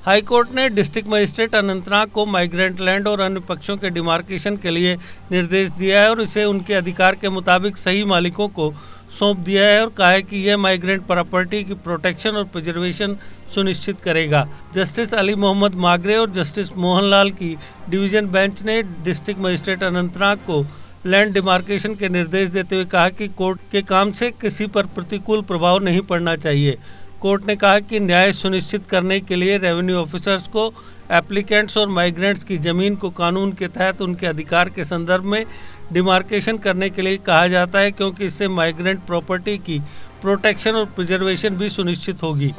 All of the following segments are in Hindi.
हाईकोर्ट ने डिस्ट्रिक्ट मजिस्ट्रेट अनंतनाग को माइग्रेंट लैंड और अन्य पक्षों के डिमार्केशन के लिए निर्देश दिया है और इसे उनके अधिकार के मुताबिक सही मालिकों को सौंप दिया है और कहा है कि यह माइग्रेंट प्रॉपर्टी की प्रोटेक्शन और प्रिजर्वेशन सुनिश्चित करेगा। जस्टिस अली मोहम्मद मागरे और जस्टिस मोहनलाल की डिवीजन बेंच ने डिस्ट्रिक्ट मजिस्ट्रेट अनंतनाग को लैंड डिमार्केशन के निर्देश देते हुए कहा कि कोर्ट के काम से किसी पर प्रतिकूल प्रभाव नहीं पड़ना चाहिए। कोर्ट ने कहा कि न्याय सुनिश्चित करने के लिए रेवेन्यू ऑफिसर्स को एप्लीकेंट्स और माइग्रेंट्स की ज़मीन को कानून के तहत उनके अधिकार के संदर्भ में डिमार्केशन करने के लिए कहा जाता है, क्योंकि इससे माइग्रेंट प्रॉपर्टी की प्रोटेक्शन और प्रिजर्वेशन भी सुनिश्चित होगी।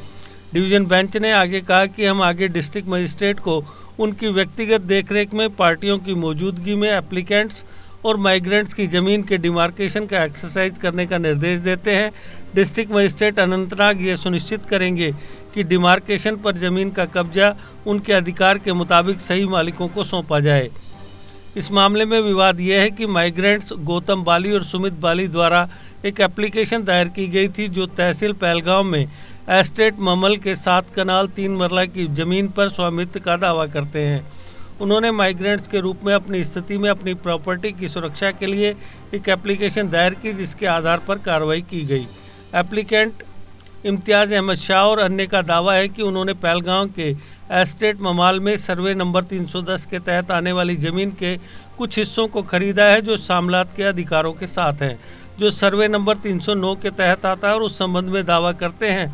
डिवीजन बेंच ने आगे कहा कि हम आगे डिस्ट्रिक्ट मजिस्ट्रेट को उनकी व्यक्तिगत देखरेख में पार्टियों की मौजूदगी में एप्लीकेंट्स और माइग्रेंट्स की ज़मीन के डिमार्केशन का एक्सरसाइज करने का निर्देश देते हैं। डिस्ट्रिक्ट मजिस्ट्रेट अनंतनाग ये सुनिश्चित करेंगे कि डिमार्केशन पर ज़मीन का कब्जा उनके अधिकार के मुताबिक सही मालिकों को सौंपा जाए। इस मामले में विवाद यह है कि माइग्रेंट्स गौतम बाली और सुमित बाली द्वारा एक एप्लीकेशन दायर की गई थी जो तहसील पहलगांव में एस्टेट ममल के 7 कनाल 3 मरला की ज़मीन पर स्वामित्व का दावा करते हैं। उन्होंने माइग्रेंट्स के रूप में अपनी स्थिति में अपनी प्रॉपर्टी की सुरक्षा के लिए एक एप्लीकेशन दायर की, जिसके आधार पर कार्रवाई की गई। एप्लीकेंट इम्तियाज़ अहमद शाह और अन्य का दावा है कि उन्होंने पहलगांव के एस्टेट ममाल में सर्वे नंबर 310 के तहत आने वाली ज़मीन के कुछ हिस्सों को खरीदा है जो शामलात के अधिकारों के साथ हैं, जो सर्वे नंबर 309 के तहत आता है, और उस संबंध में दावा करते हैं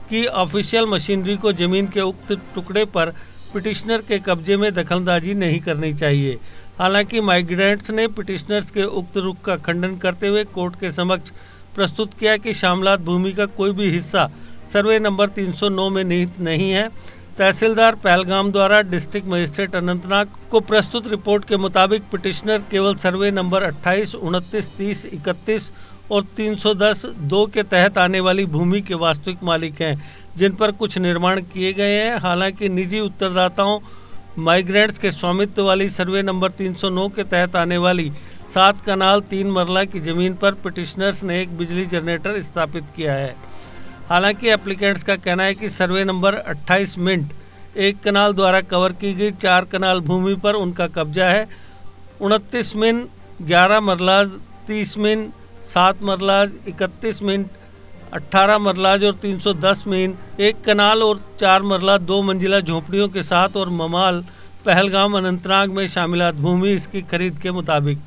कि ऑफिशियल मशीनरी को ज़मीन के उक्त टुकड़े पर पिटिशनर के कब्जे में दखलंदाजी नहीं करनी चाहिए। हालांकि माइग्रेंट्स ने पिटिशनर्स के उक्त रुख का खंडन करते हुए कोर्ट के समक्ष प्रस्तुत किया कि शामलात भूमि का कोई भी हिस्सा सर्वे नंबर 309 में निहित नहीं है। तहसीलदार पहलगाम द्वारा डिस्ट्रिक्ट मजिस्ट्रेट अनंतनाग को प्रस्तुत रिपोर्ट के मुताबिक पिटिशनर केवल सर्वे नंबर 28, 29, 30, 31 और 310(2) के तहत आने वाली भूमि के वास्तविक मालिक हैं, जिन पर कुछ निर्माण किए गए हैं। हालांकि निजी उत्तरदाताओं माइग्रेंट्स के स्वामित्व वाली सर्वे नंबर 309 के तहत आने वाली 7 कनाल 3 मरला की ज़मीन पर पिटिशनर्स ने एक बिजली जनरेटर स्थापित किया है। हालांकि एप्लीकेंट्स का कहना है कि सर्वे नंबर 28 मिनट 1 कनाल द्वारा कवर की गई 4 कनाल भूमि पर उनका कब्जा है। 29 मिन 11 मरलाज, 30 मिन 7 मरलाज, 31 मिन 18 मरलाज और 310 मिन 1 कनाल और 4 मरला 2 मंजिला झोपड़ियों के साथ और ममाल पहलगाम अनंतनाग में शामिलात भूमि इसकी खरीद के मुताबिक।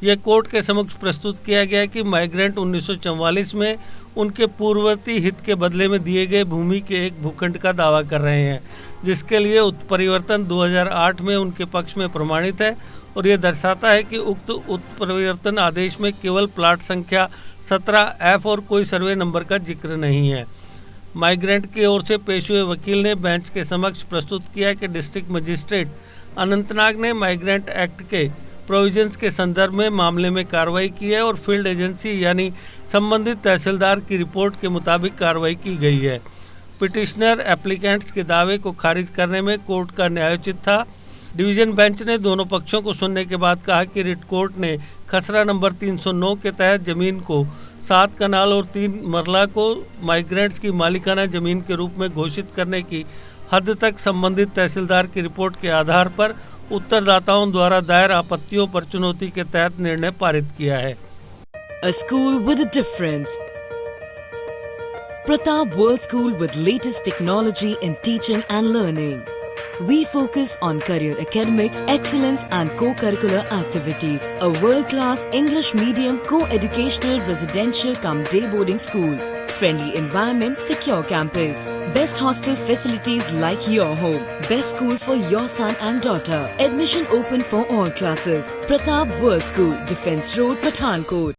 यह कोर्ट के समक्ष प्रस्तुत किया गया कि माइग्रेंट 1944 में उनके पूर्ववर्ती हित के बदले में दिए गए भूमि के एक भूखंड का दावा कर रहे हैं, जिसके लिए उत्परिवर्तन 2008 में उनके पक्ष में प्रमाणित है और यह दर्शाता है कि उक्त उत्परिवर्तन आदेश में केवल प्लाट संख्या 17F और कोई सर्वे नंबर का जिक्र नहीं है। माइग्रेंट की ओर से पेश हुए वकील ने बेंच के समक्ष प्रस्तुत किया कि डिस्ट्रिक्ट मजिस्ट्रेट अनंतनाग ने माइग्रेंट एक्ट के प्रोविजंस के संदर्भ में मामले में कार्रवाई की है और फील्ड एजेंसी यानी संबंधित तहसीलदार की रिपोर्ट के मुताबिक कार्रवाई की गई है। पिटिशनर एप्लीकेंट्स के दावे को खारिज करने में कोर्ट का न्यायोचित था। डिवीजन बेंच ने दोनों पक्षों को सुनने के बाद कहा कि रिट कोर्ट ने खसरा नंबर 309 के तहत ज़मीन को 7 कनाल और 3 मरला को माइग्रेंट्स की मालिकाना ज़मीन के रूप में घोषित करने की हद तक संबंधित तहसीलदार की रिपोर्ट के आधार पर उत्तरदाताओं द्वारा दायर आपत्तियों पर चुनौती के तहत निर्णय पारित किया है। A school with a difference. Pratap World School with latest technology in teaching and learning. We focus on career academics, excellence and co-curricular activities. A world-class English medium co-educational residential cum day boarding school. Friendly environment, secure campus. Best hostel facilities like your home. Best school for your son and daughter. Admission open for all classes. Pratap World School, Defence Road, Pathankot.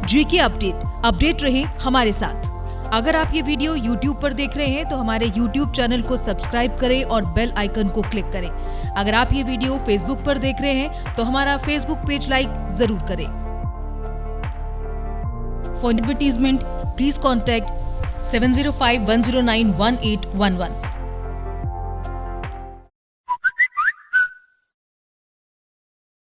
GK update रहे हमारे साथ। अगर आप ये वीडियो YouTube पर देख रहे हैं तो हमारे YouTube चैनल को सब्सक्राइब करें और बेल आइकन को क्लिक करें। अगर आप ये वीडियो Facebook पर देख रहे हैं तो हमारा Facebook पेज लाइक जरूर करें। For advertisement please contact 705-109-1811।